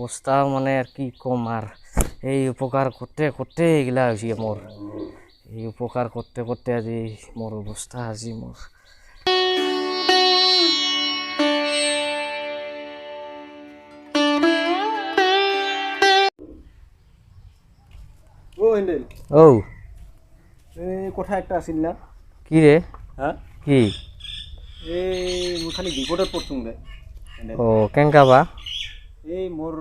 অৱস্থা মানে আর কি কম আর এই উপকার করতে করতে এগুলা হয়েছে মোর এই উপকার করতে করতে আজি মোর অবস্থা আজি মোর ও হ্যান্ডেল ও এই কথা একটা আছিল না কি রে হ্যাঁ কি এই মই খালি বিপদত পড়ছুং রে ও কেনকা বা এই মোর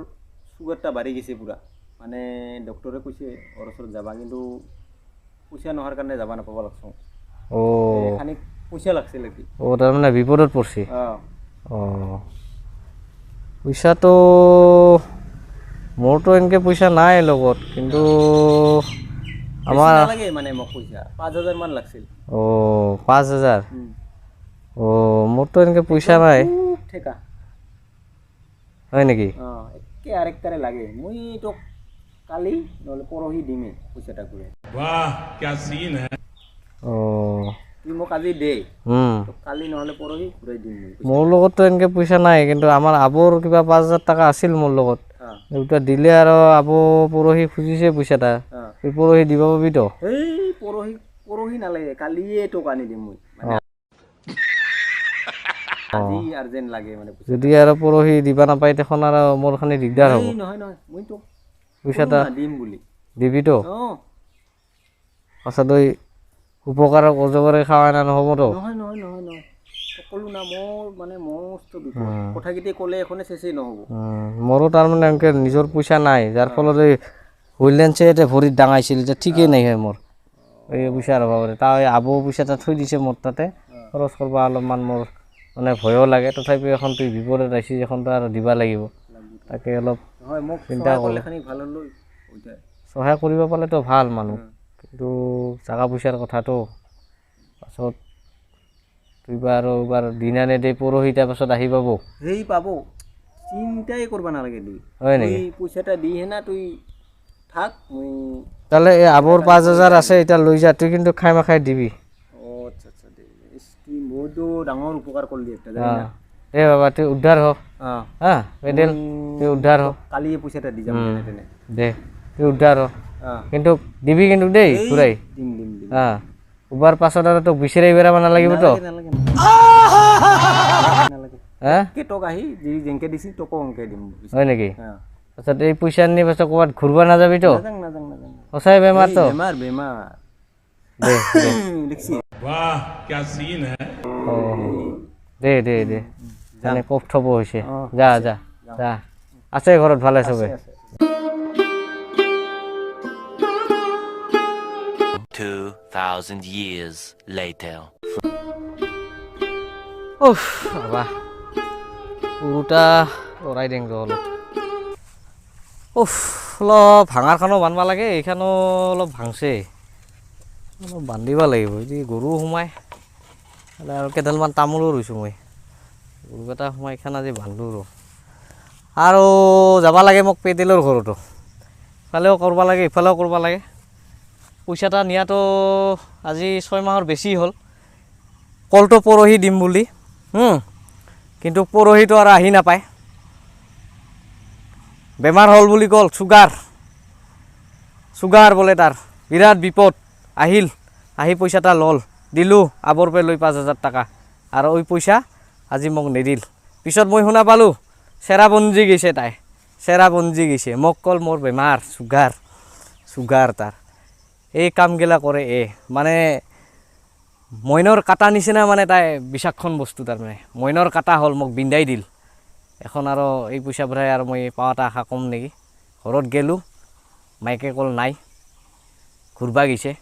সুগারটা বাড়ি গেছে পুরা মানে ডক্টরে কইছে ওর ওচৰত যাবা কিন্তু পইচা নোহোৱাৰ কাৰণে যাবা নাপাব লাগছো ও খানিক পইচা লাগছিল কি ও তার মানে বিপদত পড়ছি ও পয়সা তো মোর তো এনকে পয়সা নাই লগত কিন্তু আমার লাগে মানে মোক পইচা 5000 মান লাগছিল ও 5000 ও মোর তো এনকে পয়সা নাই ঠেকা হয় নাকি একে আরেকটারে লাগে মই তো কালি নহলে পরহি দিমে পয়সাটা করে वाह क्या सीन है ও তুই মোক আজি দে তো কালি নহলে পরহি ঘুরাই দিম মোর লগত তো এনকে পয়সা নাই কিন্তু আমার আবর কিবা 5000 টাকা আছিল মোর লগত ওটা দিলে আর আবো পরহি খুঁজিছে পয়সাটা তুই পরহি দিব পাবি তো এই পরহি পরহি নালাগে কালিয়ে তো আনি দিম মই মানে আজি আর্জেন্ট লাগে মানে যদি আর পরহি দিবা না পাই তখন আর মোর খানি দিগদার হবো নহয় নহয় মই তো পয়সাটা দিম বুলি দিবি তো আচ্ছা তুই উপকার অজগরে খাওয়াই না নহব তো নহয় নহয় নহয় নহয় সকলো না মোর মানে মস্ত বিপদ কথা কিতে কলে এখনে শেষই নহব মোরও তার মানে এনকে নিজের পয়সা নাই যার ফলত এই হুইলেন্সে এটা ভরির ডাঙাইছিল যে ঠিকই নাই হয় মোর এই পয়সার অভাবে তাও আবু পয়সাটা থৈ দিছে মোর তাতে খরচ করবা অলপমান মোর মানে ভয়ও লাগে তথাপি এখন তুই বিপদত আইছিস এখন তো আর দিবা লাগিব তাকে অলপ হয় মোক চিন্তা করলে খানি ভালো লই ওইটা সহায় কৰিব পালে তো ভাল মানুহ কিন্তু জাগা পয়সাৰ কথা তো পাছত তুই এবাৰ দিন আনে দে পৰহি তাৰ পাছত আহি পাব হেই পাবো চিন্তাই করবা নালাগে তুই হয় নাকি তুই পয়সাটা দি হে না তুই থাক মই তাহলে এই আবর 5000 আছে এটা লৈ যা তুই কিন্তু খাই মাখাই দিবি ও আচ্ছা আচ্ছা দে তুই মোটো ডাঙর উপকার করলি একটা জানি না এ বাবা তুই উদ্ধার হ হ্যাঁ পেডেল তুই উদ্ধার হ কালি পয়সাটা দি যাম তেনে দে তুই উদ্ধার হ কিন্তু দিবি কিন্তু দেই ঘুরাই দিম দিম দিম হ্যাঁ উবার পাছত আর তো বিচারাই বেড়াব নালাগিব তো নালাগে নালাগে হ্যাঁ কে টক আহি যি যেনকে দিছি টকো অংকে দিম হয় নাকি হ্যাঁ আচ্ছা এই পয়সা নিয়ে পাছত ক'বাত ঘুরবা না যাবি তো নাজাং নাজাং নাজাং সঁচাই বেমার তো বেমার বেমার দে দেখছি वाह क्या सीन है ও দে দে দে মানে কফ থব হইছে যা যা যা আছে ঘৰত ভালে সবে 2000 years later উফ বাবা পুৰোটা লড়াই দেং অলপ উফ অলপ ভাঙাৰখনো বান্ধবা লাগে এইখানো অলপ ভাংছে অলপ বান্ধিব লাগিব যদি গৰু সোমাই আৰু কেইডালমান তামোলো ৰুইছোঁ মই গৰুকেইটা সোমাই খান আজি বান্ধো আৰু যাব লাগে মোক পেটেলৰ ঘৰতো ইফালেও কৰিব লাগে ইফালেও কৰিব লাগে পইচাটা নিয়াতো আজি 6 মাহৰ বেছি হ'ল কলটো পৰহি দিম বুলি কিন্তু পৰহিটো আৰু আহি নাপায় বেমাৰ হ'ল বুলি কল চুগাৰ বোলে তাৰ বিৰাট বিপদ আহিল আহি পইচাটা লল দিলোঁ আবৰ পে লৈ 5000 টাকা আৰু ওই পইচা আজি মোক নিদিল পিছত মই শুনা পালোঁ চেৰাবঞ্জী গৈছে তাই চেৰাবঞ্জী গৈছে মোক কল মোৰ বেমাৰ চুগাৰ তাৰ এই কামগিলা কৰে মানে মইনৰ কাটা নিচিনা মানে তাই বিষাক্তন বস্তু তাৰমানে মইনৰ কাটা হ'ল মোক বিন্দাই দিল এখন আৰু এই পইচা ভৰাই আৰু মই পাৱাটা আশা কম নেকি ঘৰত গেলোঁ মাইকে কল নাই ঘুৰবা গৈছে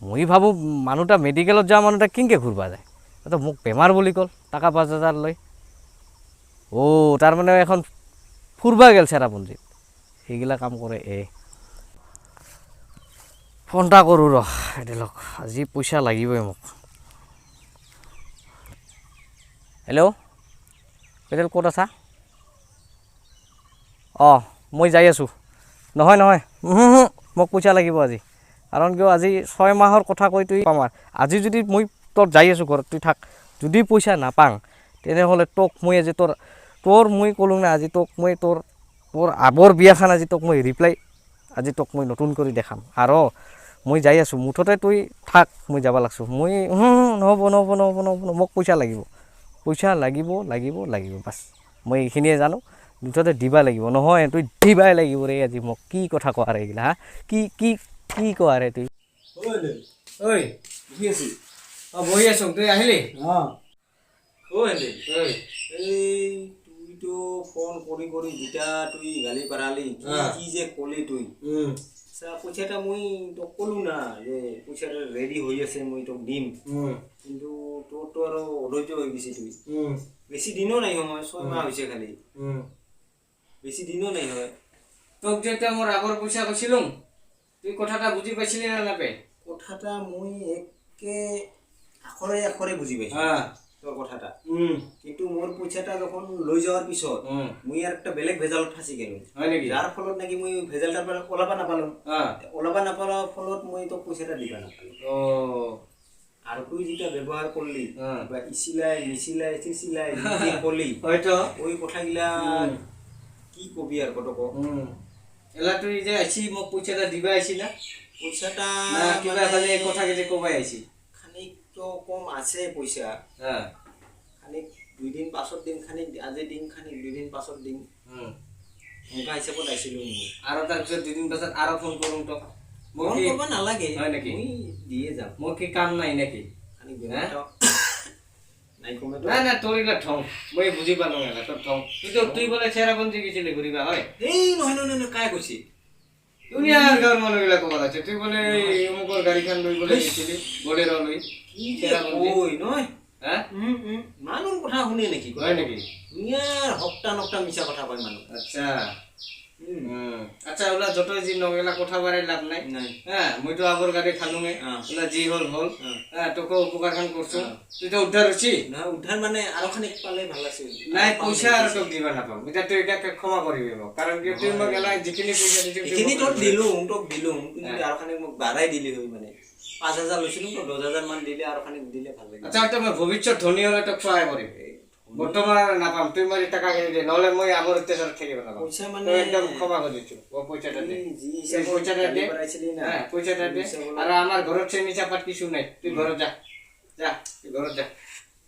মই ভাবোঁ মানুহটা মেডিকেলত যোৱা মানুহটা কিনকে ঘুৰবা যায় তো মোক বেমাৰ বুলি কল টাকা 5000 লৈ তাৰমানে এখন ফুৰবা গেল চেৰাপুঞ্জীত সেইগিলা কাম কৰে ফোনটা কৰোঁ এডেলক আজি পইচা লাগিবই মোক হেল্ল' পেটেল ক'ত আছা মই যাই আছোঁ নহয় মোক পইচা লাগিব আজি কাৰণ কিয় আজি 6 মাহৰ কথা কৈ তুই পাম আজি যদি মই তোৰ যাই আছোঁ ঘৰত তুই থাক যদি পইচা নাপাং তেনেহ'লে তোক মই আজি তোৰ মই ক'লোঁ না আজি তোক মই তোৰ মোৰ আগৰ বিয়াখন আজি তোক মই ৰিপ্লাই আজি তোক মই নতুন কৰি দেখাম আৰু মই যাই আছোঁ মুঠতে তই থাক মই যাব লাগছোঁ মই নহ'ব নহ'ব নহ'ব নহ'ব মোক পইচা লাগিব বাছ মই এইখিনিয়ে জানো মুঠতে দিবা লাগিব নহয় তই দিবাই লাগিব ৰে আজি মোক কি কথা কোৱা ৰে এইগিলা হা কি কি কি কোৱা ৰে তুই ঐ বহি আছোঁ তুই আহিলি তুইতো ফোন কৰি যেতিয়া তুই গালি পাৰালি কি যে ক'লি তুই পইচাটা মই তোক ক'লো না যে পইচাটা ৰেডি হৈ আছে মই তোক দিম কিন্তু তোৰতো আৰু অধৈৰ্য হৈ গৈছে তুই বেছি দিনো নাই সময় 6 মাহ হৈছে খালি বেছি দিনো নাই হয় তোক যেতিয়া মোৰ আগৰ পইচা কৈছিলোঁ তুই কথাটা বুজি পাইছিলি না নাপাই কথাটা মই একে আখৰে বুজি পাইছোঁ তোৰ কথাটা কিন্তু মোৰ পইচাটা যখন লৈ যাওয়ার পিছত মই আর একটা বেলেগ ভেজালত ফাঁসি গেলো যার ফলত নাকি মই ভেজালটার পৰা ওলাবা নাপালাম ফলত মই তোক পইচাটা দিবা নাপালো আৰু তুই যেটা ব্যবহার করলি বা ইছিলাই মিছিলাই চিছিলাই কি কলি হয়তো ওই কথাগিলা কি কবি আর কত এলা তুই যে আইছি মোক পইচাটা দিবা আইছি না পইচাটা কিবা খালি কথা কেটে কবাই আইছি খানিক তো কম আছে পইচা খানিক 2 দিন পাছত দিন খানিক আজি দিন খানিক 2 দিন পাছত দিন এনেকা হিচাপত আইছিলোঁ আৰু তাৰপিছত 2 দিন পাছত আৰু ফোন কৰোঁ তো মোক কৰিব নালাগে হয় নেকি মই দিয়ে যাম মোৰ কি কাম নাই নেকি খানিক নাই কমে নাই নাই তোৰ এইগিলা ঠং মই বুজি পালোঁ এলা তোৰ ঠং তুই বোলে চেৰাপুঞ্জী গৈছিলি ঘূৰিবা হয় এই নহয় কাই কৈছি দুনিয়াৰ গাঁৱৰ মানুহবিলাক ক'ব আছে তুই বোলে অমুকৰ গাড়ীখন লৈ বোলে গৈছিলি বলেৰ' লৈ কি যে কৈ নহয় মানুহ কথা শুনে নেকি হয় নেকি দুনিয়াৰ হপ্তা মিছা কথা কয় মানুহ আচ্ছা আচ্ছা ওলা যত যি নগেলা কথা বাৰে লাভ নাই মইতো আগৰ গাড়ী খালোঙে ওলা যি হ'ল তোকো উপকাৰখন কৰছোঁ তুই তো উদ্ধাৰ হৈছি নহয় উদ্ধাৰ মানে আৰু খানিক পালে ভাল আছিল নাই পইচা আৰু তোক দিবা নাপাম এতিয়া তুই একে ক্ষমা কৰিবি মোক কাৰণ কি তুই মোক এলা যিখিনি পইচা দিছিলি এইখিনি তোক দিলোঁ তুই যদি আৰু খানিক মোক বাঢ়াই দিলি হয় মানে 5,000 লৈছিলোঁ তো 10,000 মান দিলে আৰু খানিক দিলে ভাল লাগে আচ্ছা তো মই ভৱিষ্যত ধনী হ'লে তোক সহায় কৰিম বৰ্তমান নাপাম তুই মই টাকা কিনি দে নহ'লে মই আগৰ অত্যাচাৰত থাকিব নাপাম পইচা মানে একদম ক্ষমা কৰিছোঁ পইচাটা দে পইচাটা দে পইচাটা দে আৰু আমাৰ ঘৰত চেনি চাহপাত কিছু নাই তুই ঘৰত যা তুই ঘৰত যা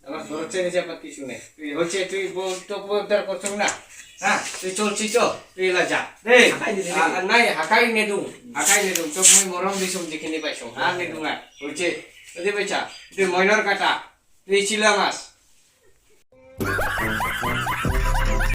আমাৰ ঘৰত চেনি চাহপাত কিছু নাই তুই হচ্ছে তুই তোক উদ্ধার করছ না তুই চলছি তো তুই এলা যা দেই নাই হাকাই নেদু তোক মই মৰম দিছোঁ যিখিনি পাইছোঁ নেদু না হচ্ছে বুঝি পাইছা তুই মইনাৰ কাটা তুই চিলা মাছ